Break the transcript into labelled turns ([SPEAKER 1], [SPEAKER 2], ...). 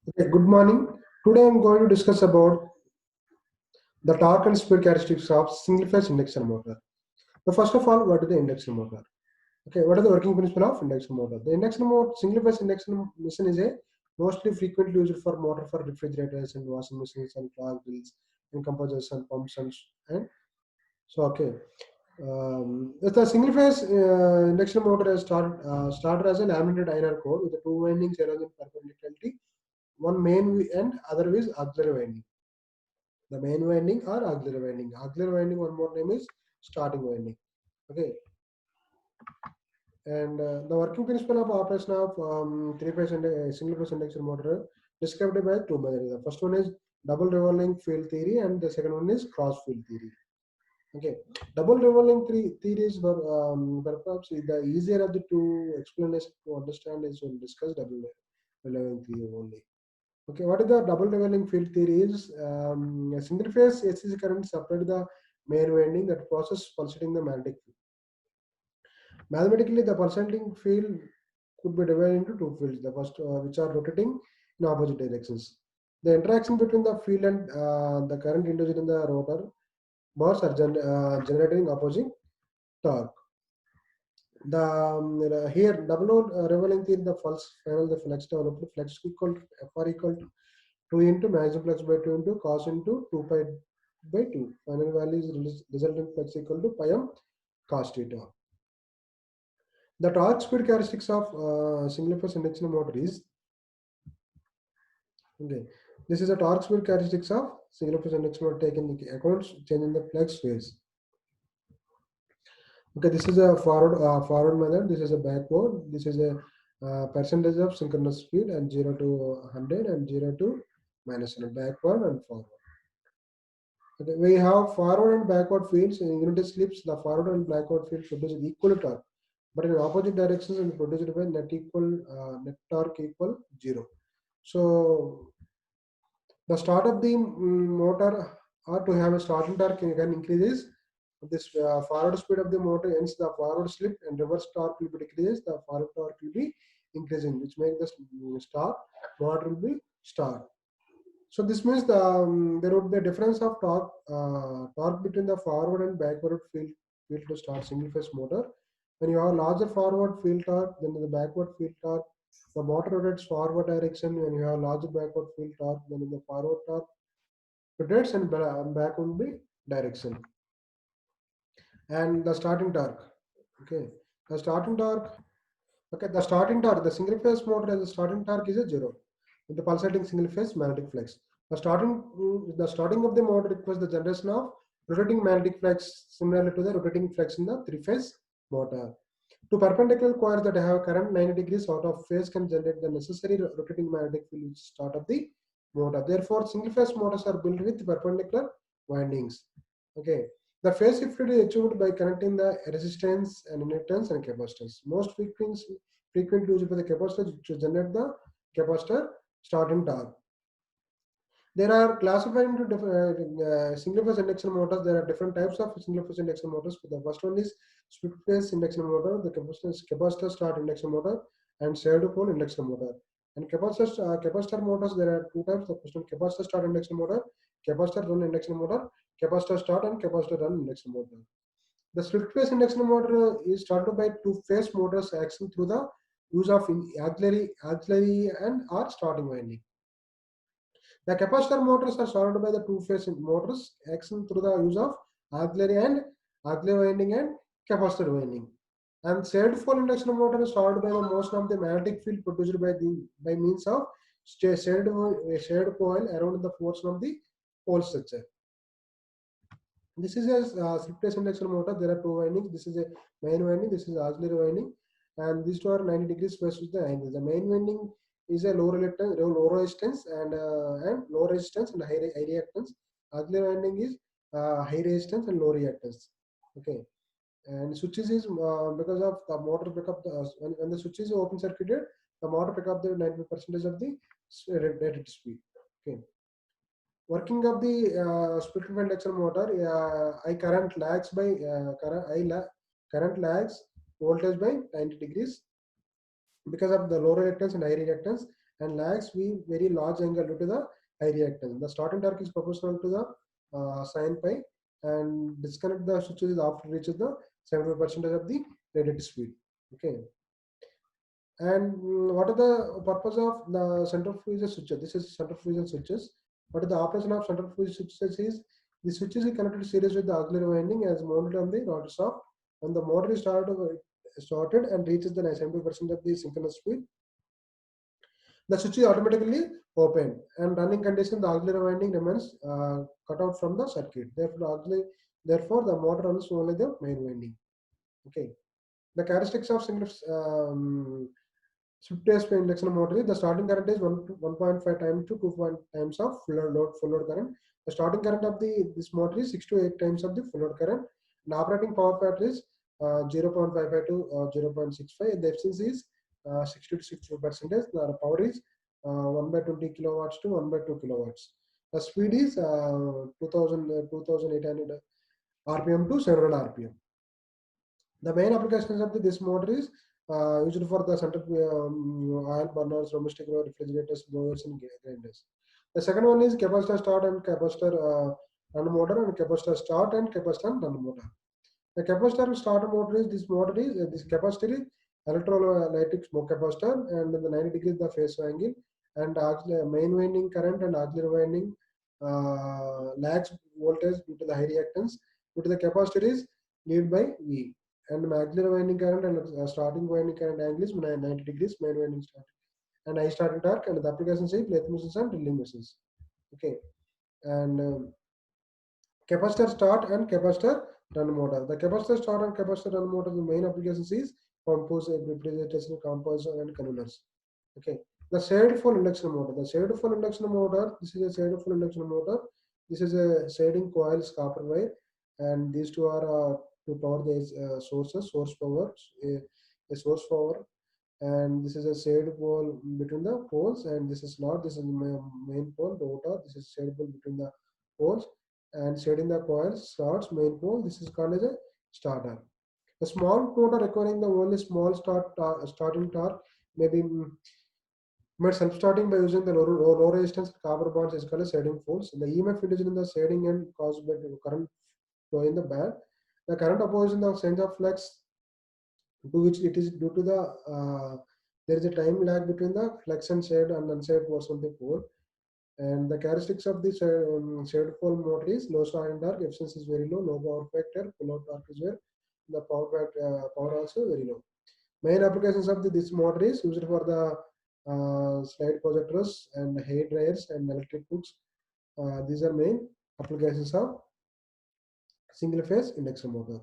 [SPEAKER 1] Okay, good morning. Today I'm going to discuss about the torque and speed characteristics of single phase induction motor. So first of all, what is the induction motor? Okay, what is the working principle of induction motor? The induction motor, single phase induction machine is a mostly frequently used for motor for refrigerators and washing machines and clock drills and compressors and pumps and so okay. The single phase induction motor is started as a laminated iron core with the two windings arranged perpendicularly, one main and other is auxiliary winding. The main winding or auxiliary winding. Auxiliary winding, one more name is starting winding. Okay, and the working principle of operation of three-phase and single phase induction motor described by two methods. The first one is double revolving field theory, and the second one is cross field theory. Okay, double revolving theories were perhaps the easier of the two explanations to understand is we'll discuss double revolving theory only. Okay, what is the double revolving field theory is a single phase AC current supplied the main winding that process pulsating the magnetic field. Mathematically, the pulsating field could be divided into two fields, the first which are rotating in opposite directions. The interaction between the field and the current induced in the rotor bars are generating opposing torque. Here double revolving theory the false final the flex developed flex equal to FR equal to 2 into maximum flux by 2 into cos into 2 pi by 2. Final value is resultant flux equal to pi m cos theta. The torque speed characteristics of single phase induction motor is okay. This is a torque speed characteristics of single phase induction motor taken into account changing the flux phase. Okay, this is a forward method. This is a backward. This is a percentage of synchronous speed and 0 to 100 and 0 to minus 100 backward and forward. Okay, we have forward and backward fields in unity slips. The forward and backward field produce equal torque, but in opposite directions and produced by net torque equal 0. So the start of the motor or to have a starting torque can increases this forward speed of the motor, hence the forward slip, and reverse torque will be decreases, the forward torque will be increasing, which makes the start motor will be start. So this means there would be a difference of torque between the forward and backward field to start single phase motor. When you have larger forward field torque, then the backward field torque, the motor rotates forward direction. When you have larger backward field torque, then the forward torque rotates and backward be direction. And the starting torque. Okay, the starting torque. Okay, the starting torque. The single phase motor has a starting torque is a 0 with the pulsating single phase magnetic flux. The starting of the motor requires the generation of rotating magnetic flux similar to the rotating flux in the three-phase motor. Two perpendicular coils that have current 90 degrees out of phase can generate the necessary rotating magnetic field which start of the motor. Therefore, single phase motors are built with perpendicular windings. Okay. The phase shift is achieved by connecting the resistance and inductance and capacitance. Most frequent used by the capacitor to generate the capacitor starting torque. There are classified into single phase induction motors. There are different types of single phase induction motors. The first one is split phase induction motor, the capacitor start induction motor, and shared pole induction motor. And capacitor motors, there are two types. The first one capacitor start induction motor, capacitor run induction motor, capacitor start and capacitor run induction motor. The split phase induction motor is started by two phase motors acting through the use of auxiliary and or starting winding. The capacitor motors are started by the two-phase motors acting through the use of auxiliary winding and capacitor winding. And shared pole induction motor is started by the motion of the magnetic field produced by means of shared coil around the portion of the pole structure. This is a split-phase induction motor. There are two windings. This is a main winding. This is auxiliary winding, and these two are 90 degrees phase with the angle. The main winding is a low resistance and low resistance and high reactance. Auxiliary winding is high resistance and low reactance. Okay, and switches is because of the motor pick up when the switch is open circuited, the motor pick up the 90% of the rated speed. Okay. Working of the split field induction motor, I current lags by current lags voltage by 90 degrees because of the low reactance and high reactance. and lags V very large angle due to the high reactance. The starting torque is proportional to the sin pi, and disconnect the switches after reaches the 75% of the rated speed. Okay. And what are the purpose of the centrifugal switches? This is centrifugal switches. What is the operation of centrifugal switches is the switches is connected series with the auxiliary winding as mounted on the rotor shaft. When the motor is started and reaches the 70% of the synchronous speed, the switch is automatically open, and running condition the auxiliary winding remains cut out from the circuit. Therefore, the motor runs only the main winding. Okay. The characteristics of single swift phase induction motor is the starting current is 1.5 times to 2 times of full load current. The starting current of this motor is 6 to 8 times of the full load current. The operating power factor is 0.55 to 0.65. The efficiency is 60 to 62%. The power is 1 by 20 kilowatts to 1 by 2 kilowatts. The speed is 2800 RPM to 700 RPM. The main applications of this motor is used for the central oil burners, domestic refrigerators, blowers, and grinders. The second one is capacitor start and capacitor run motor, and capacitor start and capacitor run motor. The capacitor starter motor is this capacitor is electrolytic smoke capacitor, and the 90 degrees the phase angle, and main winding current and auxiliary winding lags voltage due to the high reactance. Due to the capacitor is lead by V, and auxiliary winding current and starting winding current angle is 90 degrees main winding start, and high starting torque, and the application say lathe machines and drilling machines. Okay, and capacitor start and capacitor run motor. The capacitor start and capacitor run motor, the main applications is pumps, refrigerators, compressors, and conveyors. Okay. The shaded pole induction motor. The shaded pole induction motor. This is a shaded pole induction motor. This is a shading coils copper wire, and these two are to power the sources, source power, a source power, and this is a shaded pole between the poles, and this is not. This is the main pole, rotor. This is shaded pole between the poles, and shading the coils starts main pole. This is called as a starter. A small motor requiring the only small starting torque may be made self-starting by using the low resistance copper bonds is called as shading force. The EMF induced in the shading and caused by the current flow in the band. The current opposing the change of flux, to which it is due to the there is a time lag between the flux and shade and unshaded portion of the pole. And the characteristics of this shaded pole motor is low starting torque, efficiency is very low, low power factor, pull out torque is where the power also very low. Main applications of this motor is used for the slide projectors and hair dryers and electric cooks. These are main applications of single phase induction motor.